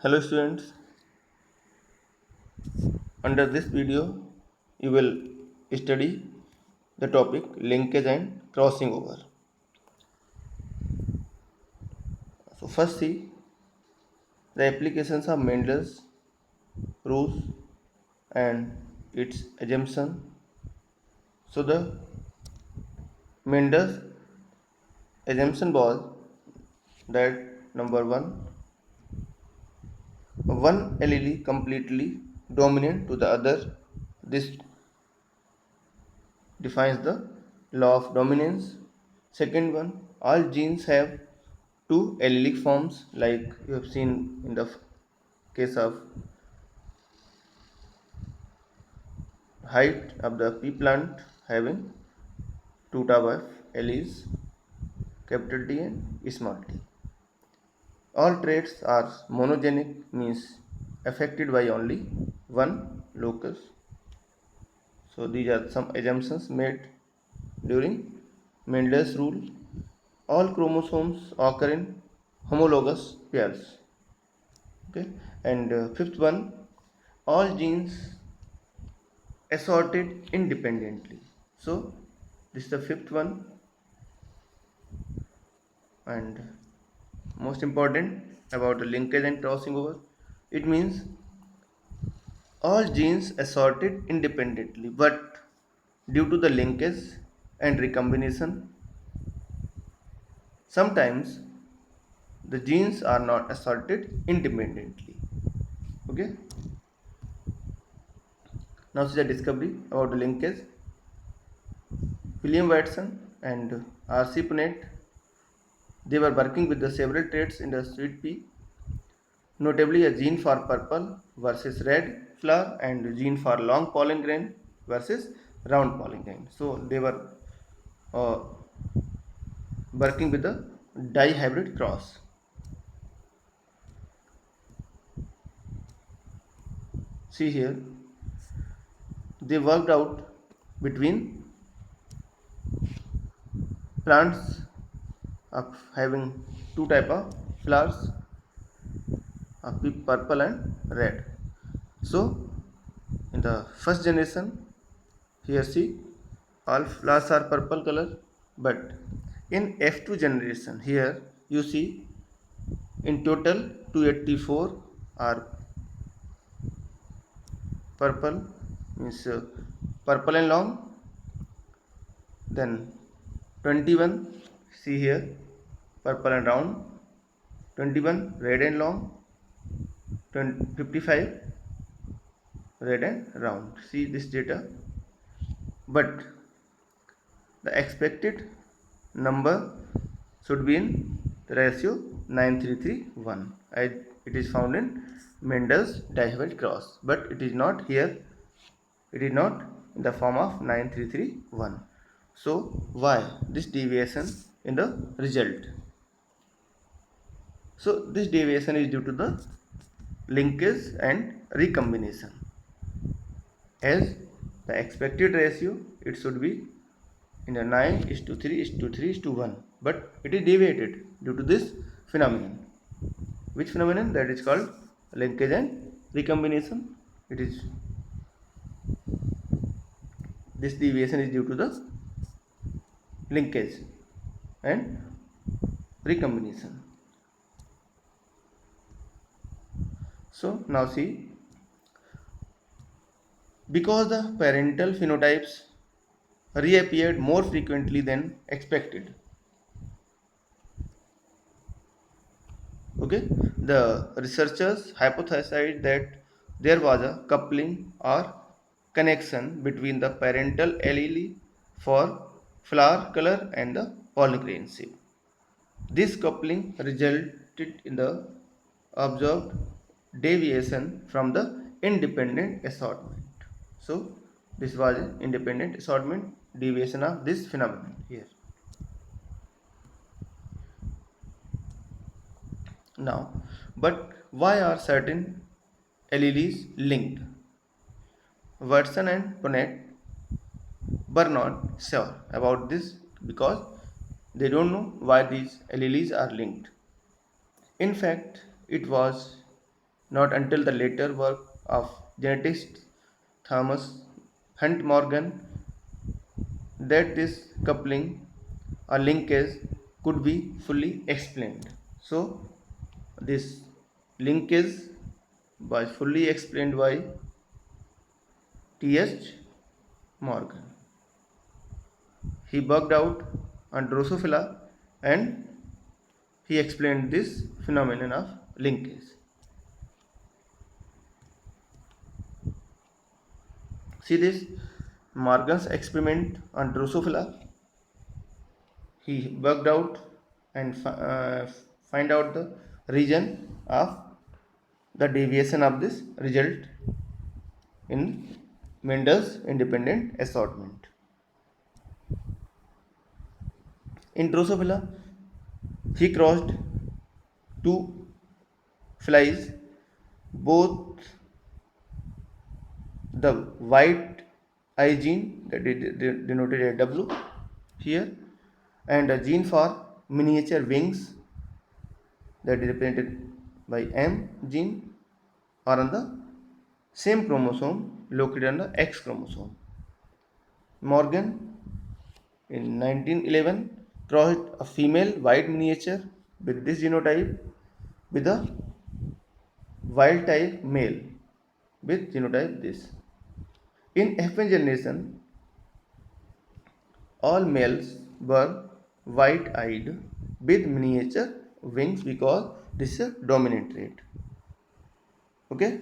Hello students, under this video you will study the topic linkage and crossing over. So first see the applications of Mendel's rules and its assumption. So the Mendel's assumption was that number one allele completely dominant to the other. This defines the law of dominance. Second one, all genes have two allelic forms, like you have seen in the case of height of the pea plant having two type of alleles, capital T and small t. All traits are monogenic, means affected by only one locus. So these are some assumptions made during Mendel's rule. All chromosomes occur in homologous pairs. Okay, and fifth one, all genes assorted independently. So this is the fifth one, and most important about the linkage and crossing over. It means all genes assorted independently, but due to the linkage and recombination, sometimes the genes are not assorted independently. Okay. Now see the discovery about the linkage. William Watson and R.C. Punnett, they were working with the several traits in the sweet pea, notably a gene for purple versus red flower and a gene for long pollen grain versus round pollen grain. So they were uh, working with the dihybrid cross. See here, they worked out between plants of having two type of flowers, purple and red. So in the first generation, here see all flowers are purple color, but in F2 generation, here you see in total 284 are purple, means purple and long, then 21 see here purple and round, 21 red and long, 55 red and round. See this data, but the expected number should be in the ratio 9331. It is found in Mendel's dihybrid cross, but it is not here. It is not in the form of 9331. So why this deviation in the result? So this deviation is due to the linkage and recombination. As the expected ratio, it should be in a 9:3:3:1, but it is deviated due to this phenomenon. Which phenomenon? That is called linkage and recombination. It is this deviation is due to the linkage and recombination. So now see, because the parental phenotypes reappeared more frequently than expected. Okay, the researchers hypothesized that there was a coupling or connection between the parental allele for flower color and the pollen grain shape. This coupling resulted in the observed deviation from the independent assortment. So this was an independent assortment deviation of this phenomenon here. Now, but why are certain alleles linked? Watson and Punnett were not sure about this because they don't know why these alleles are linked. In fact, it was Not until the later work of geneticist Thomas Hunt Morgan that this coupling or linkage could be fully explained. So, this linkage was fully explained by T.H. Morgan. He worked out on Drosophila and he explained this phenomenon of linkage. See this Morgan's experiment on Drosophila. He worked out and find out the region of the deviation of this result in Mendel's independent assortment. In Drosophila, he crossed two flies, both the white eye gene that is denoted as W here, and a gene for miniature wings that is represented by M gene are on the same chromosome located on the X chromosome. Morgan in 1911 crossed a female white miniature with this genotype with a wild type male with genotype this. In F1 generation, all males were white eyed with miniature wings because this is a dominant trait. Okay,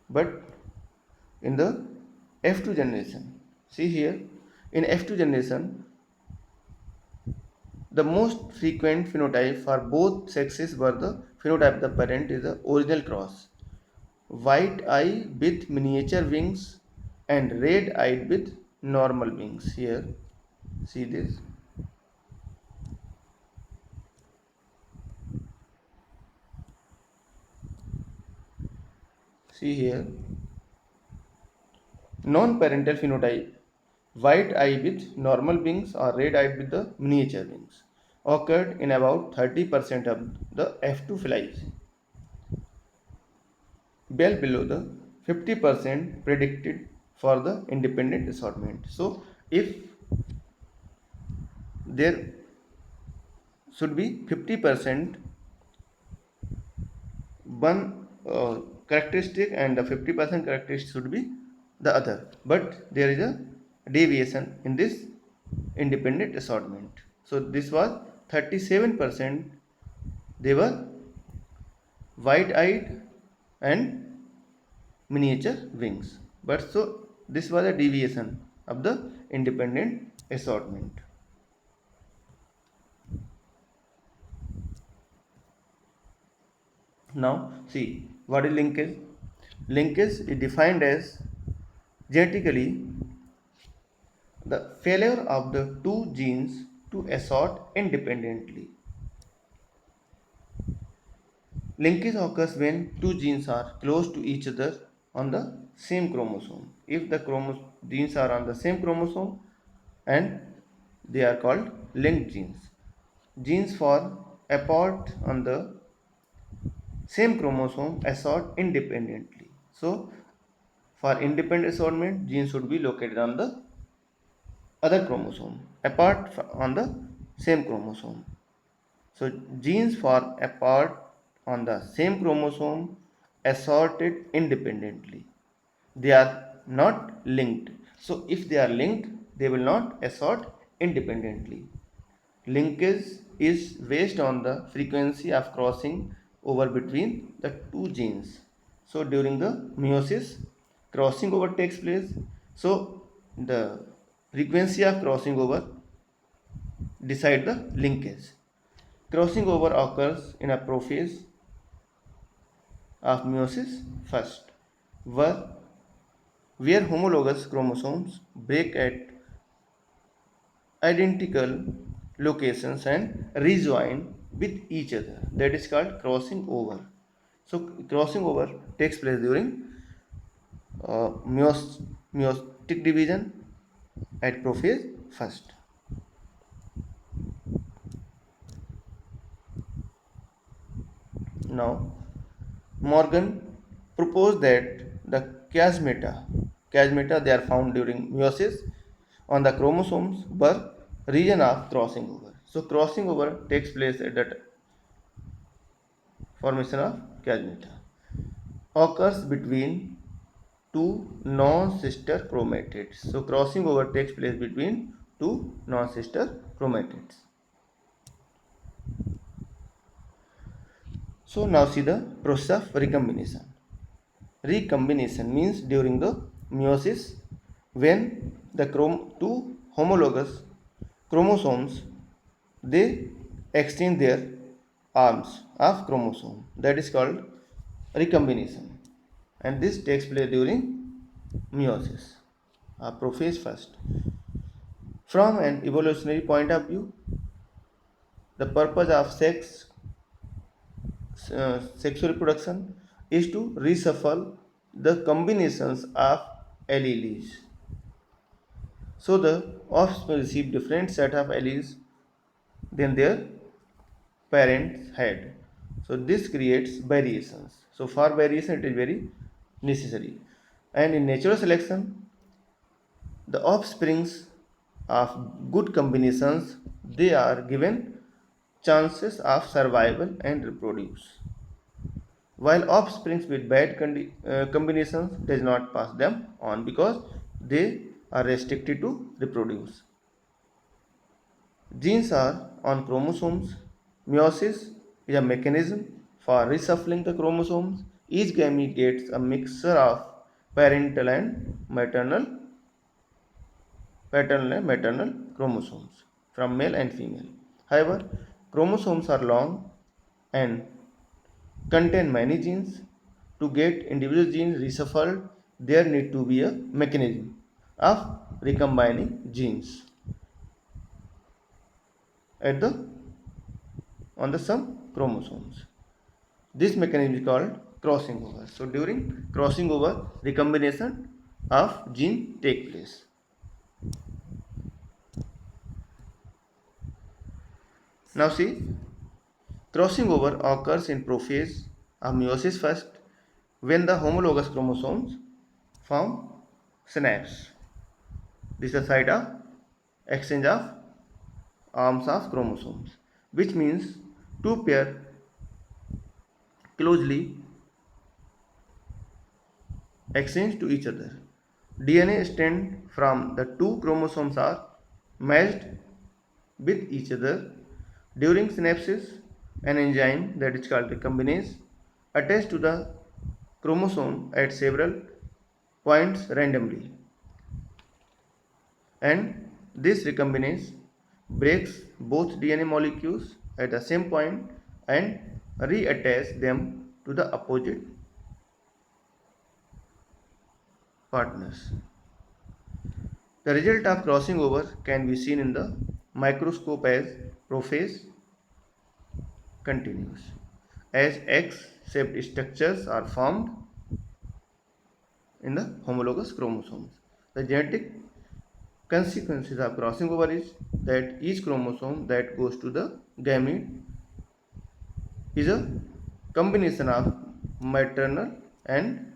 but in the F2 generation, see here, in F2 generation, the most frequent phenotype for both sexes were the phenotype of the parent is the original cross, white eye with miniature wings and red eye with normal wings. Here, see this. See here, non-parental phenotype, white eye with normal wings or red eye with the miniature wings, occurred in about 30% of the F2 flies, well below the 50% predicted for the independent assortment. So, if there should be 50% one characteristic and the 50% characteristic should be the other, but there is a deviation in this independent assortment. So this was 37%, they were white eyed and miniature wings, but so this was a deviation of the independent assortment. Now see what is linkage. Linkage is defined as genetically the failure of the two genes to assort independently. Linkage occurs when two genes are close to each other on the same chromosome. If the genes are on the same chromosome and they are called linked genes. Genes fall apart on the same chromosome assort independently. So, for independent assortment, genes should be located on the other chromosome apart on the same chromosome. So genes fall apart on the same chromosome assorted independently. They are not linked. So if they are linked, they will not assort independently. Linkage is based on the frequency of crossing over between the two genes. So during the meiosis, crossing over takes place. So the frequency of crossing over decide the linkage. Crossing over occurs in a prophase of meiosis first, where homologous chromosomes break at identical locations and rejoin with each other. That is called crossing over. So crossing over takes place during meiotic division at prophase first. Now Morgan proposed that the chiasmata they are found during meiosis on the chromosomes were region of crossing over. So crossing over takes place at the formation of chiasmata occurs between two non-sister chromatids. So crossing over takes place between two non-sister chromatids. So now see the process of recombination. Recombination means during the meiosis when the two homologous chromosomes they exchange their arms of chromosome, that is called recombination, and this takes place during meiosis, prophase first. From an evolutionary point of view, the purpose of sexual reproduction is to reshuffle the combinations of alleles. So the offspring receive different set of alleles than their parents had. So this creates variations. So for variation it is very necessary. And in natural selection, the offsprings of good combinations they are given chances of survival and reproduce, while offsprings with bad combinations does not pass them on because they are restricted to reproduce. Genes are on chromosomes. Meiosis is a mechanism for reshuffling the chromosomes. Each gamete gets a mixture of parental and maternal chromosomes from male and female. However, chromosomes are long and contain many genes. To get individual genes reshuffled, there need to be a mechanism of recombining genes at the on the some chromosomes. This mechanism is called crossing over. So during crossing over, recombination of gene take place. Now see, crossing over occurs in prophase of meiosis first when the homologous chromosomes form synapse. This is the site of exchange of arms of chromosomes, which means two pair closely exchange to each other. DNA strand from the two chromosomes are matched with each other. During synapses, an enzyme that is called recombinase attaches to the chromosome at several points randomly, and this recombinase breaks both DNA molecules at the same point and reattach them to the opposite partners. The result of crossing over can be seen in the microscope as prophase continues. As X-shaped structures are formed in the homologous chromosomes. The genetic consequences of crossing over is that each chromosome that goes to the gamete is a combination of maternal and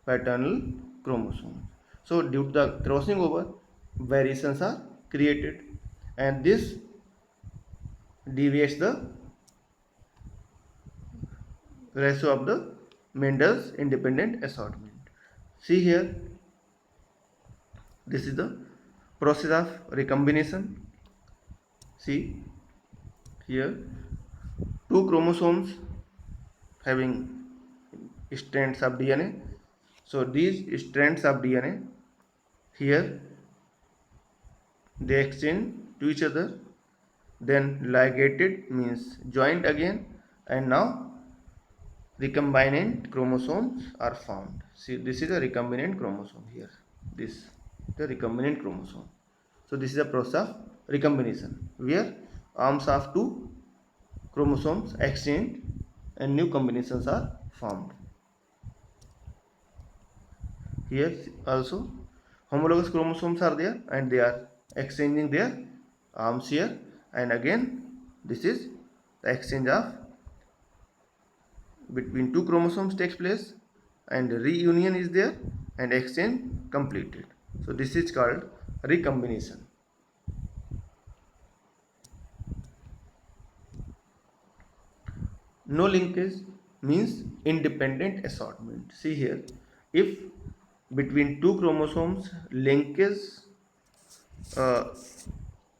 paternal chromosomes. So due to the crossing over, variations are created, and this deviates the ratio of the Mendel's independent assortment. See here, this is the process of recombination. See here, two chromosomes having strands of DNA. So these strands of DNA here they exchange to each other, then ligated means joined again, and now recombinant chromosomes are found. See, this is a recombinant chromosome here. This the recombinant chromosome. So this is a process of recombination where arms of two chromosomes exchange and new combinations are formed. Here also homologous chromosomes are there and they are exchanging their arms here, and again this is the exchange of between two chromosomes takes place and reunion is there and exchange completed. So this is called recombination. No linkage means independent assortment. See here, if between two chromosomes linkage, uh,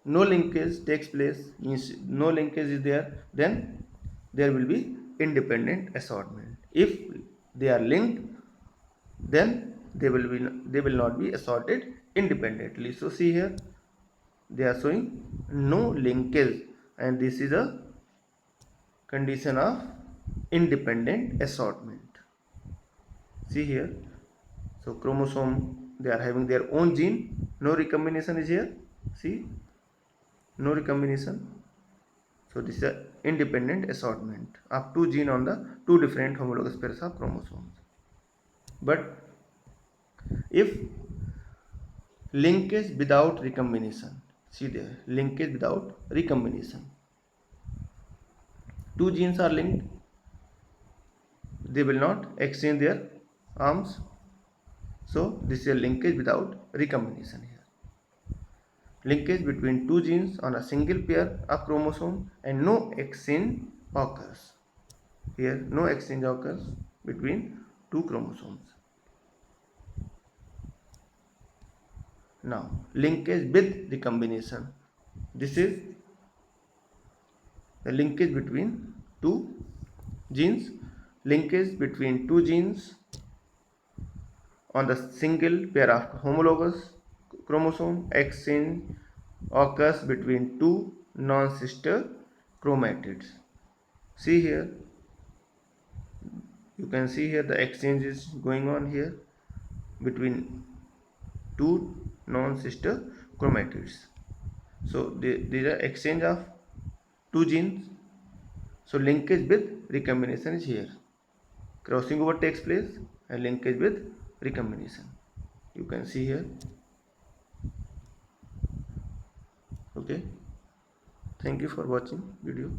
no linkage takes place, means no linkage is there, then there will be independent assortment. If they are linked, then they will not be assorted independently. So see here, they are showing no linkage, and this is a condition of independent assortment. See here, so chromosome, they are having their own gene, no recombination is here. See, no recombination. So this is a independent assortment of two gene on the two different homologous pairs of chromosomes. But if linkage without recombination, see there, linkage without recombination, two genes are linked, they will not exchange their arms. So this is a linkage without recombination here. Linkage between two genes on a single pair of chromosome and no exchange occurs. Here no exchange occurs between two chromosomes. Now linkage with recombination. This is the linkage between two genes. Linkage between two genes on the single pair of homologous chromosome. Exchange occurs between two non-sister chromatids. See here, you can see here the exchange is going on here between two non-sister chromatids. So these are exchange of two genes. So linkage with recombination is here. Crossing over takes place and linkage with recombination. You can see here. Okay. Thank you for watching video.